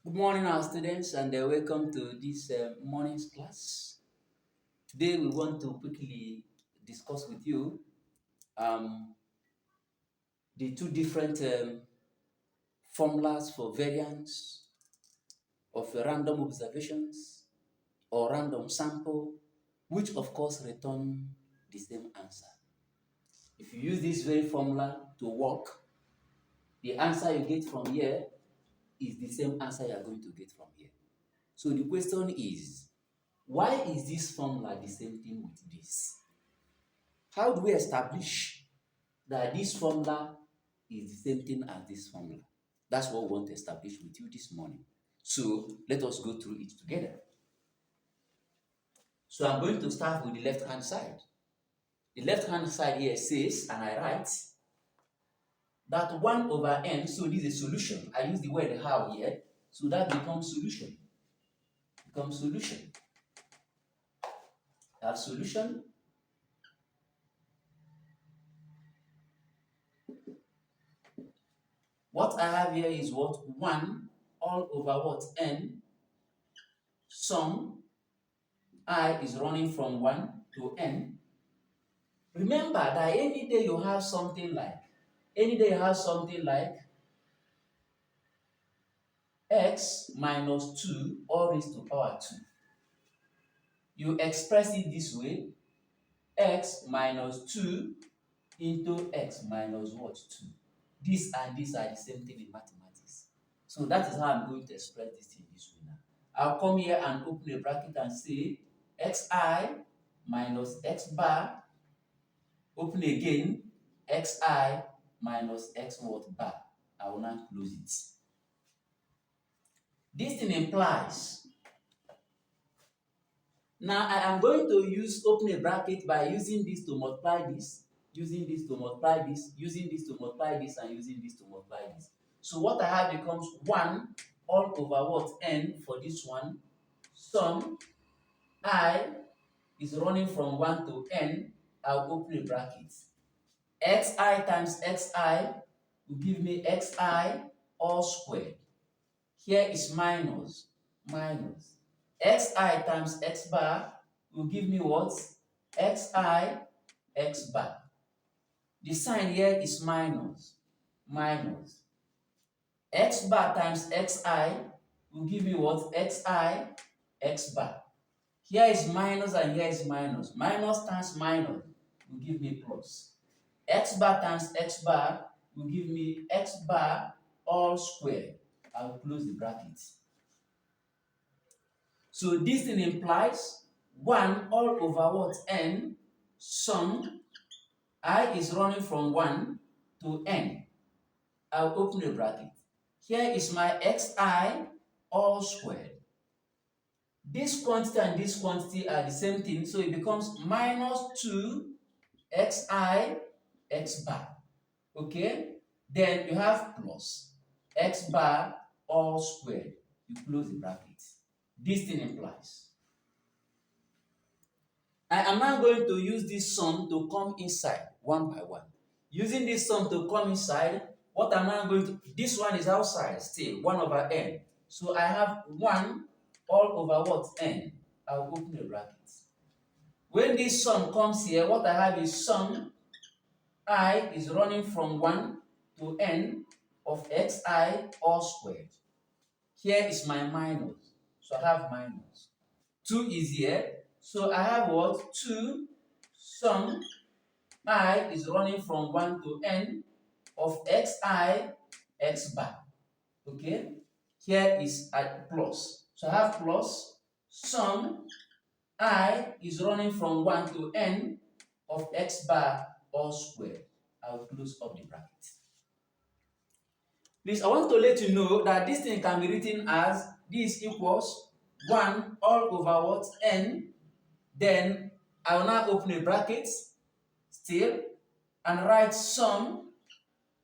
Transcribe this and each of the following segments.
Good morning, our students, and welcome to this morning's class. Today, we want to quickly discuss with you um, the two different formulas for variance of random observations or random sample, which of course return the same answer. If you use this very formula to work, the answer you get from here is the same answer you are going to get from here. So the question is, why is this formula the same thing with this? How do we establish that this formula is the same thing as this formula? That's what we want to establish with you this morning. So let us go through it together. So I'm going to start with the left-hand side. The left-hand side here says, and I write, that 1 over n, so this is a solution. I use the word how here, so that becomes solution. Becomes solution. I have solution. What I have here is what? 1 all over what? N. Sum I is running from 1 to n. Remember that any day you have something like x minus 2 all raised to power 2. You express it this way, x minus 2 into x minus what? 2. This and this are the same thing in mathematics. So that is how I'm going to express this in this way now. I'll come here and open a bracket and say xi minus x bar, open again, xi minus x what bar. I will now close it. This thing implies, now I am going to use open a bracket by using this to multiply this, using this to multiply this, using this to multiply this, and using this to multiply this. So what I have becomes 1 all over what? N for this one. Sum I is running from 1 to n. I'll open a bracket. Xi times xi will give me xi all squared. Here is minus. Xi times x bar will give me what? Xi x bar. The sign here is minus. X bar times xi will give me what? Xi x bar. Here is minus and here is minus. Minus times minus will give me plus. X bar times x bar will give me x bar all squared. I will close the bracket. So this thing implies 1 all over what? N. Sum I is running from 1 to n. I'll open the bracket. Here is my xi all squared. This quantity and this quantity are the same thing, so it becomes minus 2 xi x bar. Okay? Then you have plus x bar all squared. You close the bracket. This thing implies. I am now going to use this sum to come inside one by one. Using this sum to come inside, what am I going to? This one is outside still, 1 over n. So I have 1 all over what? N. I'll open the bracket. When this sum comes here, what I have is sum I is running from 1 to n of xi all squared. Here is my minus. So I have minus. 2 is here. So I have what? 2 sum I is running from 1 to n of xi x bar. Okay? Here is a plus. So I have plus sum I is running from 1 to n of x bar all squared. I will close up the bracket. Please, I want to let you know that this thing can be written as this equals 1 all over what? N. Then I will now open a bracket still and write sum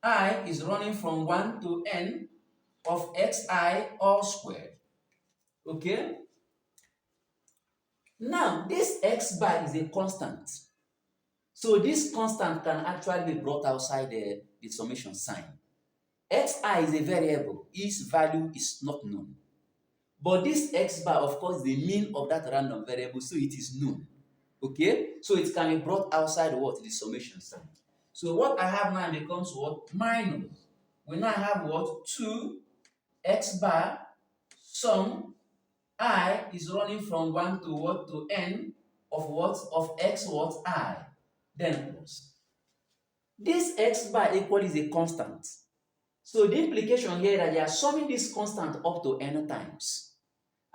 I is running from 1 to n of xi all squared. Okay? Now, this x bar is a constant. So this constant can actually be brought outside the summation sign. Xi is a variable. Its value is not known. But this x bar, of course, the mean of that random variable, so it is known. Okay? So it can be brought outside what? The summation sign. So what I have now becomes what? Minus. We now have what? 2x bar sum I is running from 1 to what? To n of what? Of x what? I. Then plus. This x bar equal is a constant. So the implication here that you are summing this constant up to n times.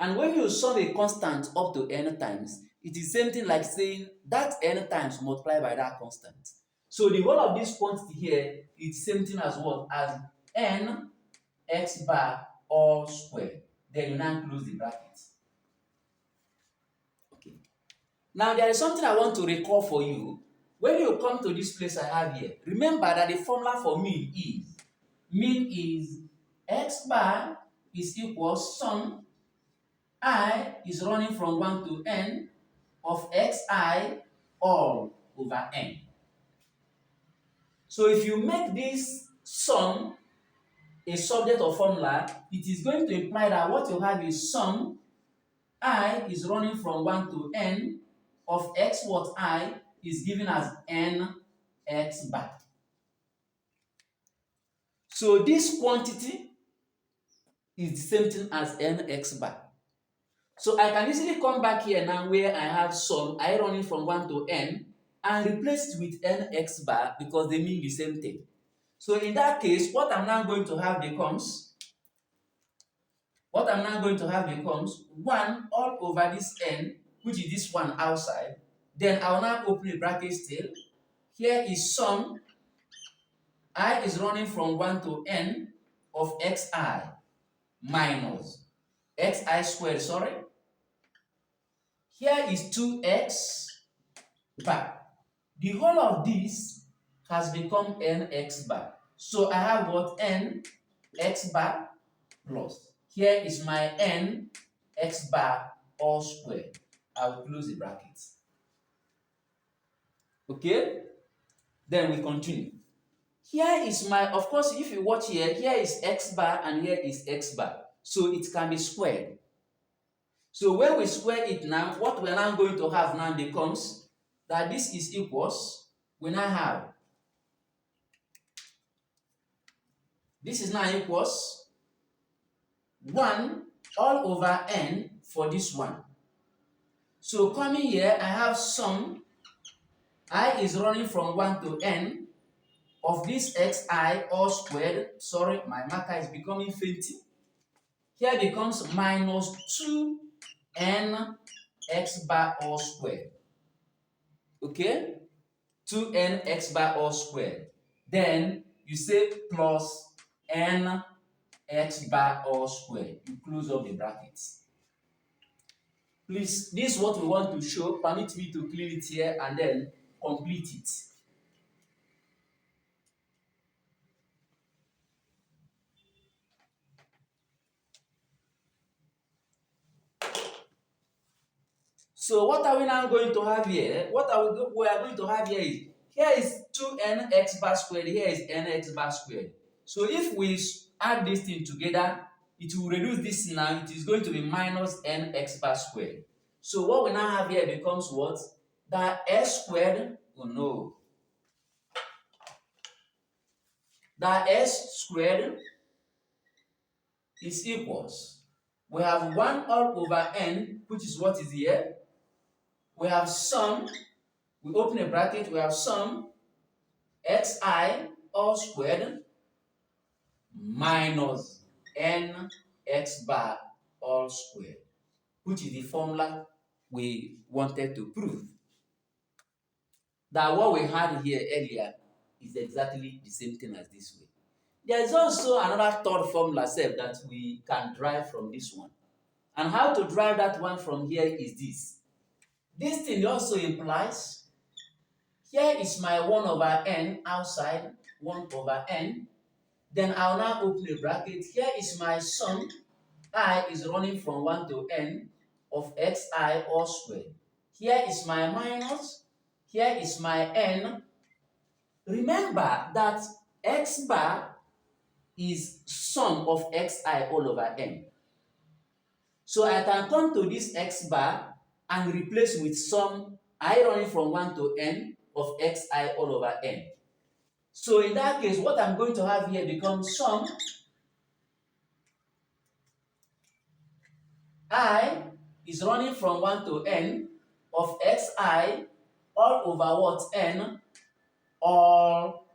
And when you sum a constant up to n times, it is same thing like saying that n times multiplied by that constant. So the whole of this quantity here is same thing as what? As n x bar all squared. Then you now close the bracket. Okay. Now there is something I want to recall for you. When you come to this place I have here, remember that the formula for mean is x bar is equal sum I is running from 1 to n of xi all over n. So if you make this sum a subject of formula, it is going to imply that what you have is sum I is running from 1 to n of x what I is given as n x bar. So this quantity is the same thing as n x bar. So I can easily come back here now where I have sum I running from 1 to n and replace it with n x bar because they mean the same thing. So in that case, what I'm now going to have becomes 1 all over this n, which is this one outside. Then I'll now open a bracket still. Here is sum I is running from 1 to n of xi minus xi squared, sorry. Here is 2x bar. The whole of this has become nx bar. So I have what? N x bar plus. Here is my n x bar all squared. I will close the brackets. Okay? Then we continue. Here is my, of course, if you watch here is x bar and here is x bar. So it can be squared. So when we square it now, what we're now going to have now becomes that this is equals, we now have, this is now equals 1 all over n for this one. So coming here, I have sum I is running from 1 to n of this xi all squared. Sorry, my marker is becoming fainty. Here becomes minus 2n x bar all squared. Okay? 2n x bar all squared. Then you say plus n x bar all squared. You close up the brackets. Please, this is what we want to show. Permit me to clean it here and then complete it. So what are we now going to have here? We are going to have here is 2n x bar squared, here is n x bar squared. So if we add this thing together, it will reduce this now. It is going to be minus n x bar squared. So what we now have here becomes what? That s squared, oh no. That s squared is equals. We have 1 all over n, which is what is here. We have sum, we open a bracket, we have sum xi all squared minus n x bar all squared, which is the formula we wanted to prove. That what we had here earlier is exactly the same thing as this way. There is also another third formula set that we can derive from this one. And how to derive that one from here is this. This thing also implies, here is my 1 over n outside, 1 over n. Then I'll now open a bracket. Here is my sum. I is running from 1 to n of xi all squared. Here is my minus. Here is my n. Remember that x bar is sum of xi all over n. So I can come to this x bar and replace with sum I running from 1 to n of xi all over n. So in that case, what I'm going to have here becomes sum I is running from 1 to n of xi all over what? N all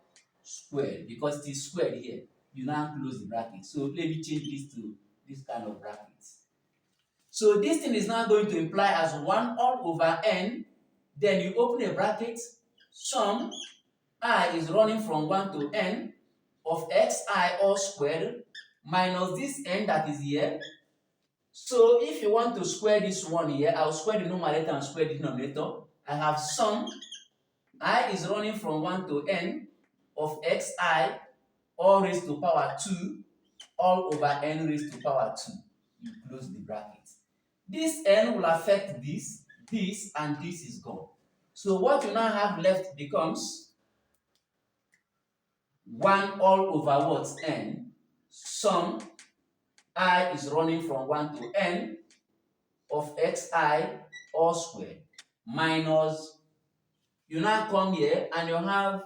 squared, because it is squared here. You now close the bracket. So let me change this to this kind of bracket. So this thing is now going to imply as 1 all over n. Then you open a bracket, sum I is running from 1 to n of xi all squared minus this n that is here. So if you want to square this one here, I'll square the numerator and square the denominator. I have sum I is running from 1 to n of xi all raised to power 2 all over n raised to power 2. You close the bracket. This n will affect this, and this is gone. So what you now have left becomes 1 all over what? N. Sum I is running from 1 to n of xi all squared minus, you now come here and you have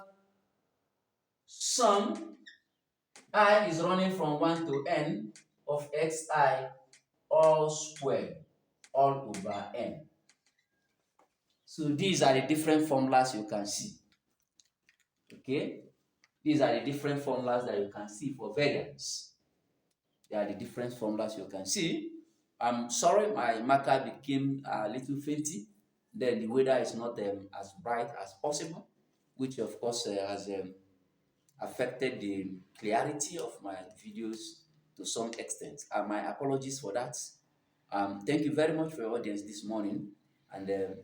sum I is running from 1 to n of xi all squared all over n. So these are the different formulas you can see. Okay? These are the different formulas that you can see for variance. They are the different formulas you can see. I'm sorry my marker became a little fainty. Then the weather is not as bright as possible, which of course has affected the clarity of my videos to some extent. My apologies for that. Thank you very much for your audience this morning, and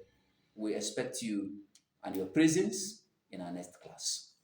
we expect you and your presence in our next class.